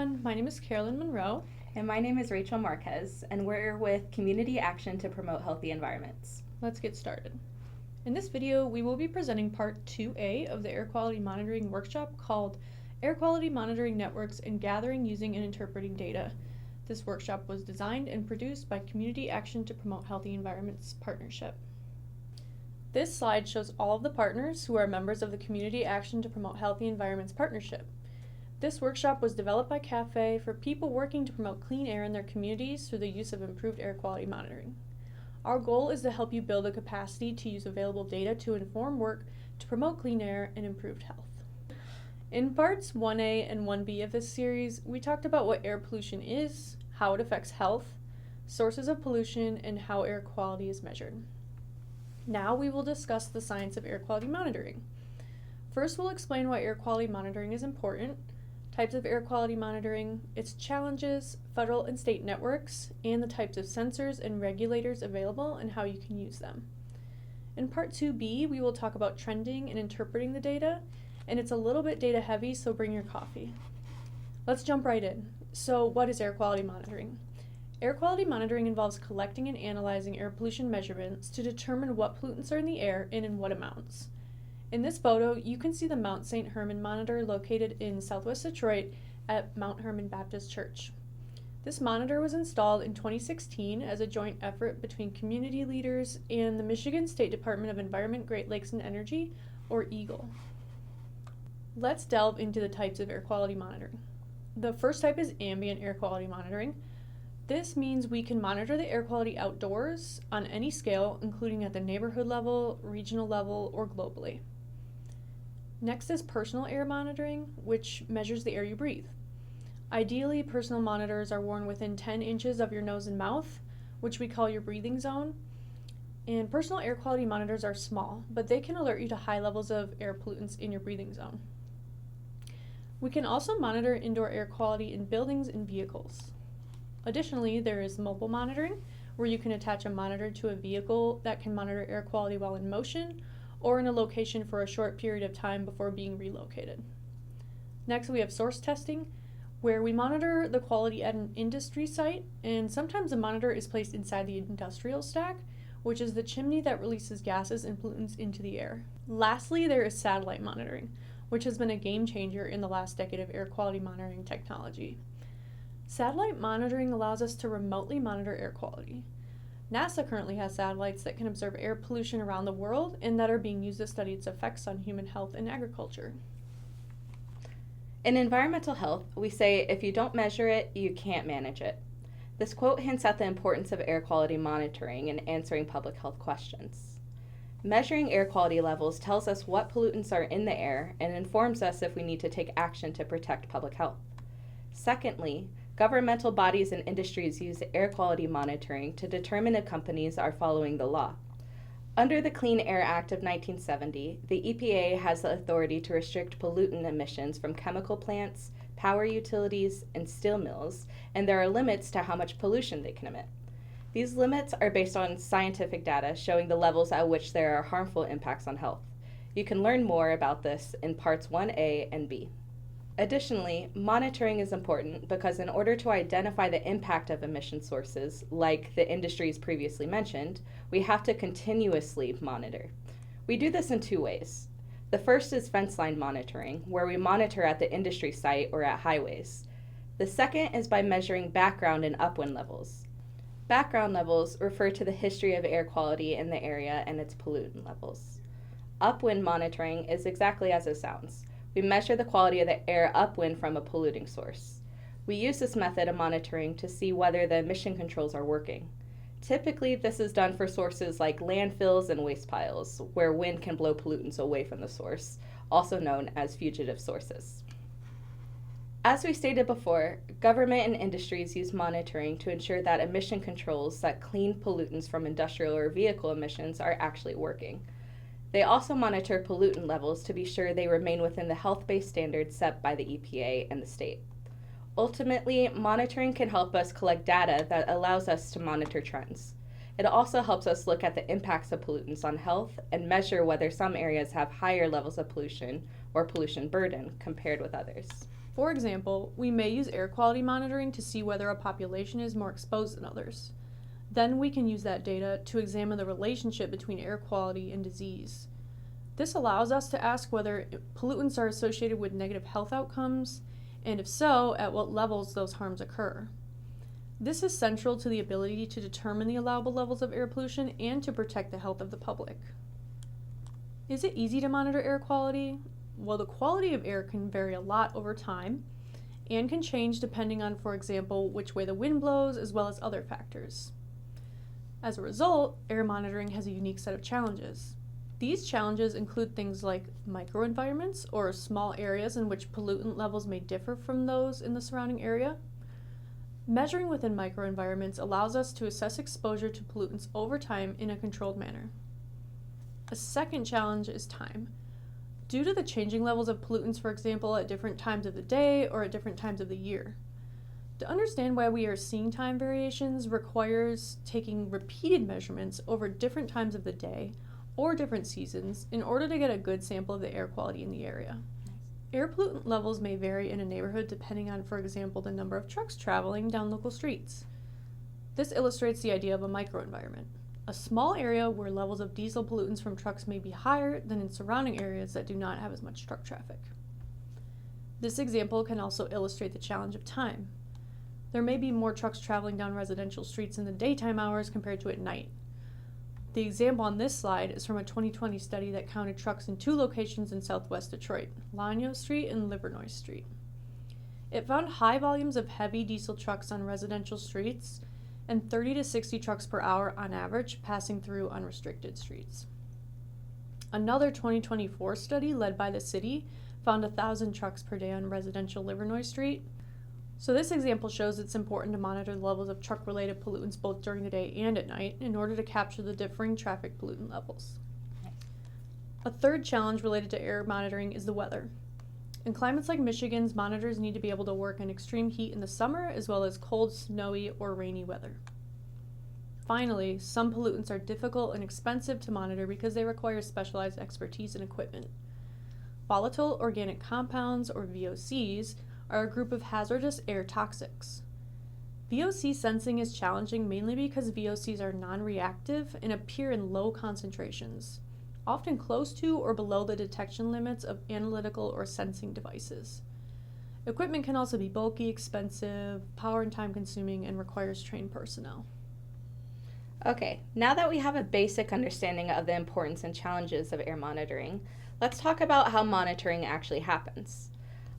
everyone. My name is Carolyn Monroe. And my name is Rachel Marquez, and we're with Community Action to Promote Healthy Environments. Let's get started. In this video, we will be presenting Part 2A of the Air Quality Monitoring Workshop called Air Quality Monitoring Networks and Gathering, Using, and Interpreting Data. This workshop was designed and produced by Community Action to Promote Healthy Environments Partnership. This slide shows all of the partners who are members of the Community Action to Promote Healthy Environments Partnership. This workshop was developed by CAPHE for people working to promote clean air in their communities through the use of improved air quality monitoring. Our goal is to help you build a capacity to use available data to inform work to promote clean air and improved health. In parts 1A and 1B of this series, we talked about what air pollution is, how it affects health, sources of pollution, and how air quality is measured. Now we will discuss the science of air quality monitoring. First, we'll explain why air quality monitoring is important, types of air quality monitoring, its challenges, federal and state networks, and the types of sensors and regulators available and how you can use them. In Part 2B, we will talk about trending and interpreting the data, and it's a little bit data heavy, so bring your coffee. Let's jump right in. So what is air quality monitoring? Air quality monitoring involves collecting and analyzing air pollution measurements to determine what pollutants are in the air and in what amounts. In this photo, you can see the Mount St. Herman monitor located in southwest Detroit at Mount Herman Baptist Church. This monitor was installed in 2016 as a joint effort between community leaders and the Michigan State Department of Environment, Great Lakes, and Energy, or EGLE. Let's delve into the types of air quality monitoring. The first type is ambient air quality monitoring. This means we can monitor the air quality outdoors on any scale, including at the neighborhood level, regional level, or globally. Next is personal air monitoring, which measures the air you breathe. Ideally, personal monitors are worn within 10 inches of your nose and mouth, which we call your breathing zone. And personal air quality monitors are small, but they can alert you to high levels of air pollutants in your breathing zone. We can also monitor indoor air quality in buildings and vehicles. Additionally, there is mobile monitoring, where you can attach a monitor to a vehicle that can monitor air quality while in motion, or in a location for a short period of time before being relocated. Next, we have source testing, where we monitor the quality at an industry site, and sometimes a monitor is placed inside the industrial stack, which is the chimney that releases gases and pollutants into the air. Lastly, there is satellite monitoring, which has been a game changer in the last decade of air quality monitoring technology. Satellite monitoring allows us to remotely monitor air quality. NASA currently has satellites that can observe air pollution around the world and that are being used to study its effects on human health and agriculture. In environmental health, we say if you don't measure it, you can't manage it. This quote hints at the importance of air quality monitoring and answering public health questions. Measuring air quality levels tells us what pollutants are in the air and informs us if we need to take action to protect public health. Secondly, governmental bodies and industries use air quality monitoring to determine if companies are following the law. Under the Clean Air Act of 1970, the EPA has the authority to restrict pollutant emissions from chemical plants, power utilities, and steel mills, and there are limits to how much pollution they can emit. These limits are based on scientific data showing the levels at which there are harmful impacts on health. You can learn more about this in parts 1A and B. Additionally, monitoring is important because in order to identify the impact of emission sources, like the industries previously mentioned, we have to continuously monitor. We do this in two ways. The first is fence line monitoring, where we monitor at the industry site or at highways. The second is by measuring background and upwind levels. Background levels refer to the history of air quality in the area and its pollutant levels. Upwind monitoring is exactly as it sounds. We measure the quality of the air upwind from a polluting source. We use this method of monitoring to see whether the emission controls are working. Typically, this is done for sources like landfills and waste piles, where wind can blow pollutants away from the source, also known as fugitive sources. As we stated before, government and industries use monitoring to ensure that emission controls that clean pollutants from industrial or vehicle emissions are actually working. They also monitor pollutant levels to be sure they remain within the health-based standards set by the EPA and the state. Ultimately, monitoring can help us collect data that allows us to monitor trends. It also helps us look at the impacts of pollutants on health and measure whether some areas have higher levels of pollution or pollution burden compared with others. For example, we may use air quality monitoring to see whether a population is more exposed than others. Then we can use that data to examine the relationship between air quality and disease. This allows us to ask whether pollutants are associated with negative health outcomes, and if so, at what levels those harms occur. This is central to the ability to determine the allowable levels of air pollution and to protect the health of the public. Is it easy to monitor air quality? Well, the quality of air can vary a lot over time and can change depending on, for example, which way the wind blows, as well as other factors. As a result, air monitoring has a unique set of challenges. These challenges include things like microenvironments, or small areas in which pollutant levels may differ from those in the surrounding area. Measuring within microenvironments allows us to assess exposure to pollutants over time in a controlled manner. A second challenge is time. Due to the changing levels of pollutants, for example, at different times of the day or at different times of the year. To understand why we are seeing time variations requires taking repeated measurements over different times of the day or different seasons in order to get a good sample of the air quality in the area. Air pollutant levels may vary in a neighborhood depending on, for example, the number of trucks traveling down local streets. This illustrates the idea of a microenvironment, a small area where levels of diesel pollutants from trucks may be higher than in surrounding areas that do not have as much truck traffic. This example can also illustrate the challenge of time. There may be more trucks traveling down residential streets in the daytime hours compared to at night. The example on this slide is from a 2020 study that counted trucks in two locations in southwest Detroit, Lanyo Street and Livernois Street. It found high volumes of heavy diesel trucks on residential streets and 30 to 60 trucks per hour on average passing through unrestricted streets. Another 2024 study led by the city found 1,000 trucks per day on residential Livernois Street. So this example shows it's important to monitor the levels of truck-related pollutants both during the day and at night in order to capture the differing traffic pollutant levels. A third challenge related to air monitoring is the weather. In climates like Michigan's, monitors need to be able to work in extreme heat in the summer as well as cold, snowy, or rainy weather. Finally, some pollutants are difficult and expensive to monitor because they require specialized expertise and equipment. Volatile organic compounds, or VOCs, are a group of hazardous air toxics. VOC sensing is challenging mainly because VOCs are non-reactive and appear in low concentrations, often close to or below the detection limits of analytical or sensing devices. Equipment can also be bulky, expensive, power and time consuming, and requires trained personnel. Okay, now that we have a basic understanding of the importance and challenges of air monitoring, let's talk about how monitoring actually happens.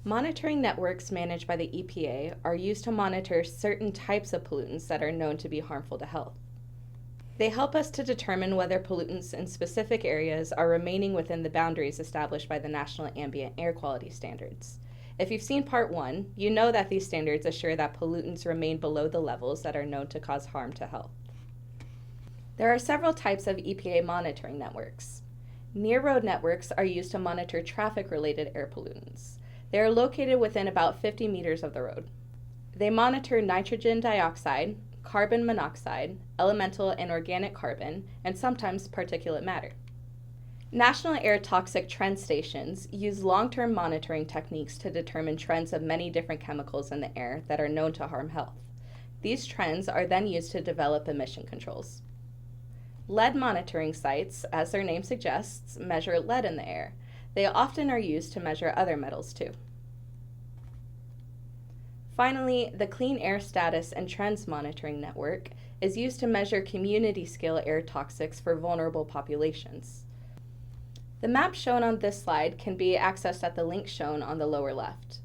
Monitoring networks managed by the EPA are used to monitor certain types of pollutants that are known to be harmful to health. They help us to determine whether pollutants in specific areas are remaining within the boundaries established by the National Ambient Air Quality Standards. If you've seen Part 1, you know that these standards assure that pollutants remain below the levels that are known to cause harm to health. There are several types of EPA monitoring networks. Near-road networks are used to monitor traffic-related air pollutants. They are located within about 50 meters of the road. They monitor nitrogen dioxide, carbon monoxide, elemental and organic carbon, and sometimes particulate matter. National air toxic trend stations use long-term monitoring techniques to determine trends of many different chemicals in the air that are known to harm health. These trends are then used to develop emission controls. Lead monitoring sites, as their name suggests, measure lead in the air. They often are used to measure other metals too. Finally, the Clean Air Status and Trends Monitoring Network is used to measure community-scale air toxics for vulnerable populations. The map shown on this slide can be accessed at the link shown on the lower left.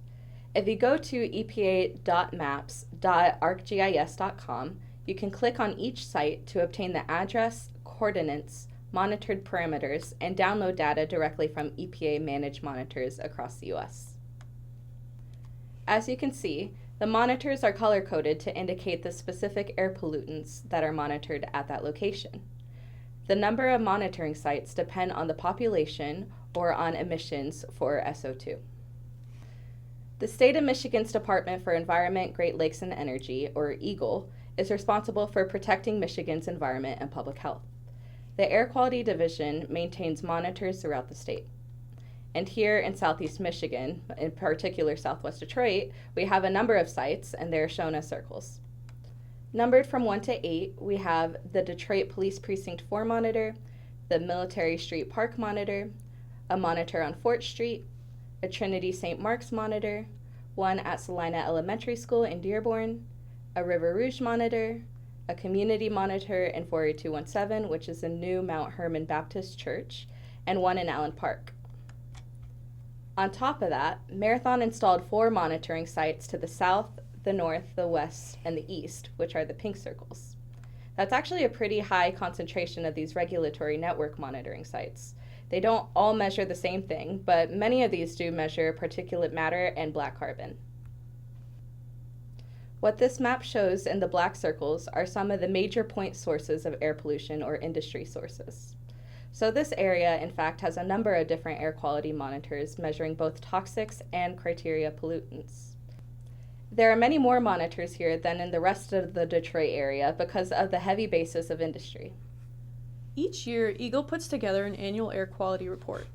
If you go to epa.maps.arcgis.com, you can click on each site to obtain the address, coordinates, monitored parameters, and download data directly from EPA-managed monitors across the U.S. As you can see, the monitors are color-coded to indicate the specific air pollutants that are monitored at that location. The number of monitoring sites depend on the population or on emissions for SO2. The State of Michigan's Department for Environment, Great Lakes, and Energy, or EGLE, is responsible for protecting Michigan's environment and public health. The Air Quality Division maintains monitors throughout the state. And here in southeast Michigan, in particular southwest Detroit, we have a number of sites, and they're shown as circles. Numbered from 1 to 8, we have the Detroit Police Precinct 4 monitor, the Military Street Park monitor, a monitor on Fort Street, a Trinity St. Mark's monitor, one at Salina Elementary School in Dearborn, a River Rouge monitor, a community monitor in 48217, which is the new Mount Hermon Baptist Church, and one in Allen Park. On top of that, Marathon installed 4 monitoring sites to the south, the north, the west, and the east, which are the pink circles. That's actually a pretty high concentration of these regulatory network monitoring sites. They don't all measure the same thing, but many of these do measure particulate matter and black carbon. What this map shows in the black circles are some of the major point sources of air pollution or industry sources. So this area, in fact, has a number of different air quality monitors measuring both toxics and criteria pollutants. There are many more monitors here than in the rest of the Detroit area because of the heavy basis of industry. Each year, Eagle puts together an annual air quality report.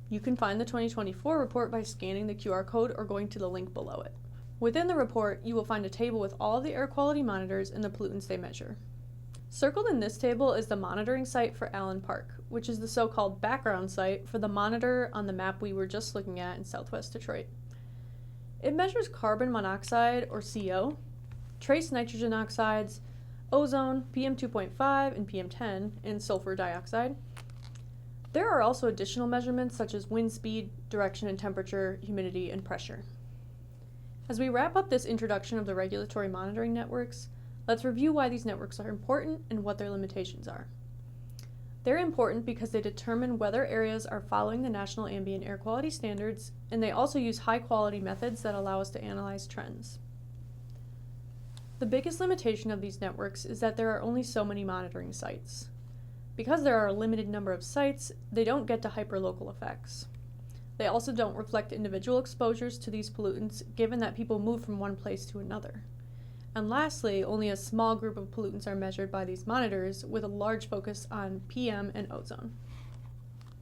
You can find the 2024 report by scanning the QR code or going to the link below it. Within the report, you will find a table with all of the air quality monitors and the pollutants they measure. Circled in this table is the monitoring site for Allen Park, which is the so-called background site for the monitor on the map we were just looking at in southwest Detroit. It measures carbon monoxide, or CO, trace nitrogen oxides, ozone, PM2.5 and PM10, and sulfur dioxide. There are also additional measurements such as wind speed, direction and temperature, humidity, and pressure. As we wrap up this introduction of the regulatory monitoring networks, let's review why these networks are important and what their limitations are. They're important because they determine whether areas are following the national ambient air quality standards, and they also use high-quality methods that allow us to analyze trends. The biggest limitation of these networks is that there are only so many monitoring sites. Because there are a limited number of sites, they don't get to hyperlocal effects. They also don't reflect individual exposures to these pollutants, given that people move from one place to another. And lastly, only a small group of pollutants are measured by these monitors, with a large focus on PM and ozone.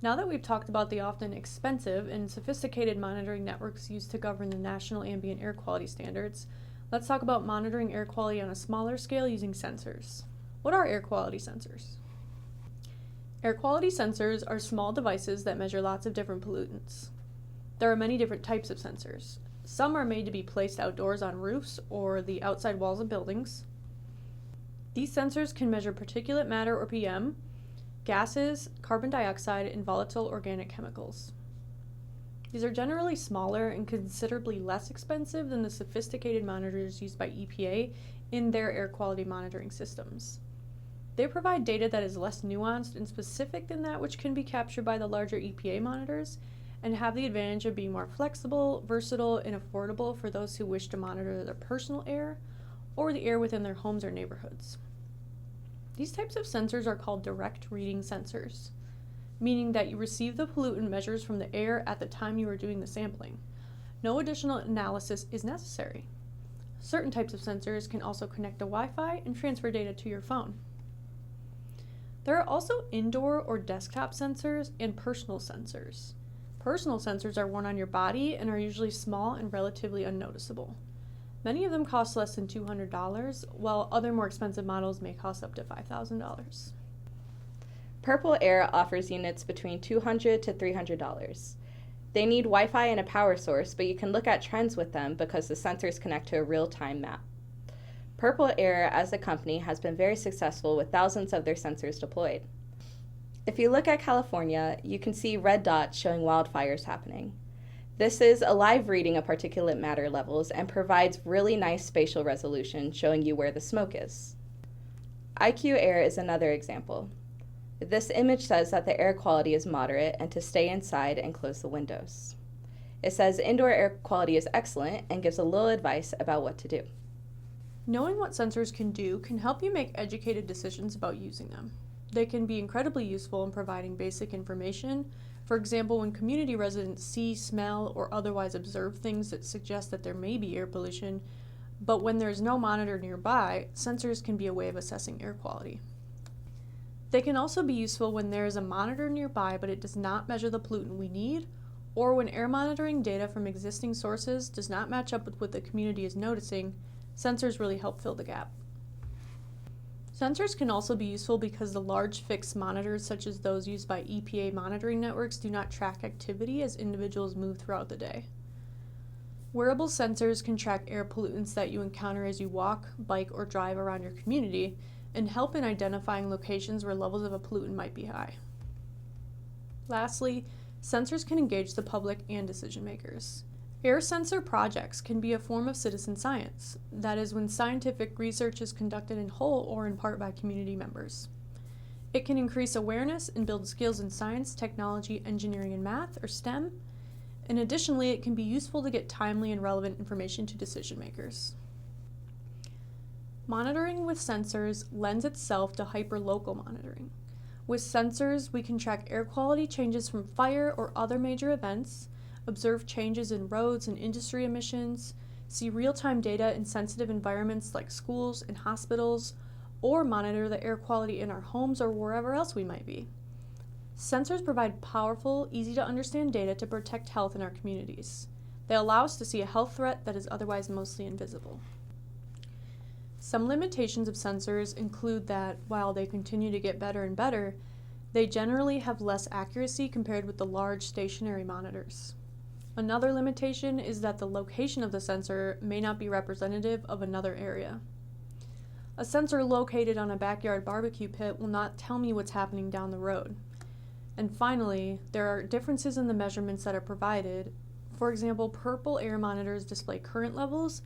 Now that we've talked about the often expensive and sophisticated monitoring networks used to govern the national ambient air quality standards, let's talk about monitoring air quality on a smaller scale using sensors. What are air quality sensors? Air quality sensors are small devices that measure lots of different pollutants. There are many different types of sensors. Some are made to be placed outdoors on roofs or the outside walls of buildings. These sensors can measure particulate matter or PM, gases, carbon dioxide, and volatile organic chemicals. These are generally smaller and considerably less expensive than the sophisticated monitors used by EPA in their air quality monitoring systems. They provide data that is less nuanced and specific than that which can be captured by the larger EPA monitors, and have the advantage of being more flexible, versatile, and affordable for those who wish to monitor their personal air or the air within their homes or neighborhoods. These types of sensors are called direct reading sensors, meaning that you receive the pollutant measures from the air at the time you are doing the sampling. No additional analysis is necessary. Certain types of sensors can also connect to Wi-Fi and transfer data to your phone. There are also indoor or desktop sensors and personal sensors. Personal sensors are worn on your body and are usually small and relatively unnoticeable. Many of them cost less than $200, while other more expensive models may cost up to $5,000. Purple Air offers units between $200 to $300. They need Wi-Fi and a power source, but you can look at trends with them because the sensors connect to a real-time map. Purple Air as a company has been very successful with thousands of their sensors deployed. If you look at California, you can see red dots showing wildfires happening. This is a live reading of particulate matter levels and provides really nice spatial resolution showing you where the smoke is. IQ Air is another example. This image says that the air quality is moderate and to stay inside and close the windows. It says indoor air quality is excellent and gives a little advice about what to do. Knowing what sensors can do can help you make educated decisions about using them. They can be incredibly useful in providing basic information. For example, when community residents see, smell, or otherwise observe things that suggest that there may be air pollution, but when there's no monitor nearby, sensors can be a way of assessing air quality. They can also be useful when there is a monitor nearby but it does not measure the pollutant we need, or when air monitoring data from existing sources does not match up with what the community is noticing, sensors really help fill the gap. Sensors can also be useful because the large fixed monitors, such as those used by EPA monitoring networks, do not track activity as individuals move throughout the day. Wearable sensors can track air pollutants that you encounter as you walk, bike, or drive around your community and help in identifying locations where levels of a pollutant might be high. Lastly, sensors can engage the public and decision makers. Air sensor projects can be a form of citizen science, that is, when scientific research is conducted in whole or in part by community members. It can increase awareness and build skills in science, technology, engineering, and math, or STEM, and additionally, it can be useful to get timely and relevant information to decision makers. Monitoring with sensors lends itself to hyperlocal monitoring. With sensors, we can track air quality changes from fire or other major events, observe changes in roads and industry emissions, see real-time data in sensitive environments like schools and hospitals, or monitor the air quality in our homes or wherever else we might be. Sensors provide powerful, easy-to-understand data to protect health in our communities. They allow us to see a health threat that is otherwise mostly invisible. Some limitations of sensors include that, while they continue to get better and better, they generally have less accuracy compared with the large stationary monitors. Another limitation is that the location of the sensor may not be representative of another area. A sensor located on a backyard barbecue pit will not tell me what's happening down the road. And finally, there are differences in the measurements that are provided. For example, purple air monitors display current levels,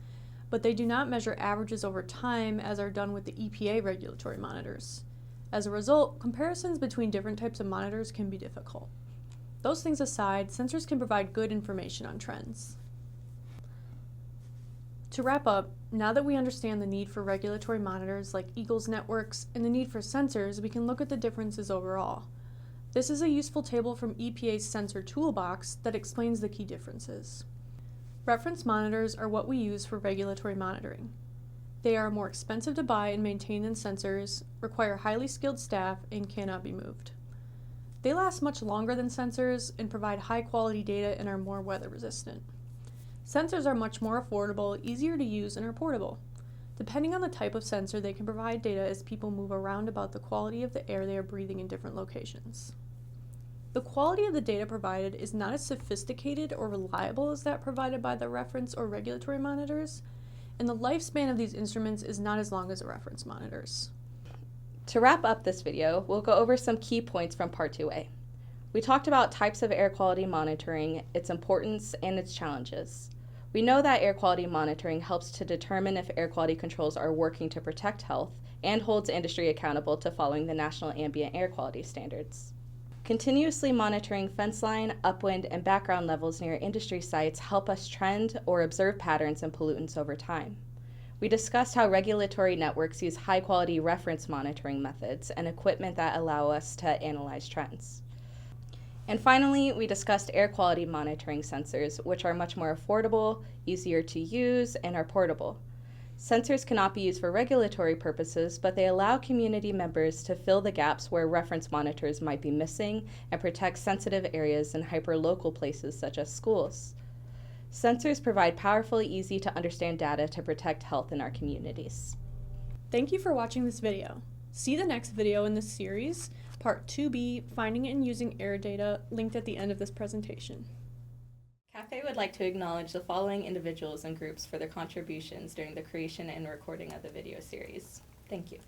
but they do not measure averages over time as are done with the EPA regulatory monitors. As a result, comparisons between different types of monitors can be difficult. Those things aside, sensors can provide good information on trends. To wrap up, now that we understand the need for regulatory monitors like Eagles networks and the need for sensors, we can look at the differences overall. This is a useful table from EPA's sensor toolbox that explains the key differences. Reference monitors are what we use for regulatory monitoring. They are more expensive to buy and maintain than sensors, require highly skilled staff, and cannot be moved. They last much longer than sensors and provide high-quality data and are more weather-resistant. Sensors are much more affordable, easier to use, and are portable. Depending on the type of sensor, they can provide data as people move around about the quality of the air they are breathing in different locations. The quality of the data provided is not as sophisticated or reliable as that provided by the reference or regulatory monitors, and the lifespan of these instruments is not as long as the reference monitors. To wrap up this video, we'll go over some key points from Part 2A. We talked about types of air quality monitoring, its importance, and its challenges. We know that air quality monitoring helps to determine if air quality controls are working to protect health and holds industry accountable to following the National Ambient Air Quality Standards. Continuously monitoring fence line, upwind, and background levels near industry sites help us trend or observe patterns in pollutants over time. We discussed how regulatory networks use high-quality reference monitoring methods and equipment that allow us to analyze trends. And finally, we discussed air quality monitoring sensors, which are much more affordable, easier to use, and are portable. Sensors cannot be used for regulatory purposes, but they allow community members to fill the gaps where reference monitors might be missing and protect sensitive areas in hyperlocal places such as schools. Sensors provide powerful, easy to understand data to protect health in our communities. Thank you for watching this video. See the next video in this series, Part 2B, Finding and Using Air Data, linked at the end of this presentation. CAPHE would like to acknowledge the following individuals and groups for their contributions during the creation and recording of the video series. Thank you.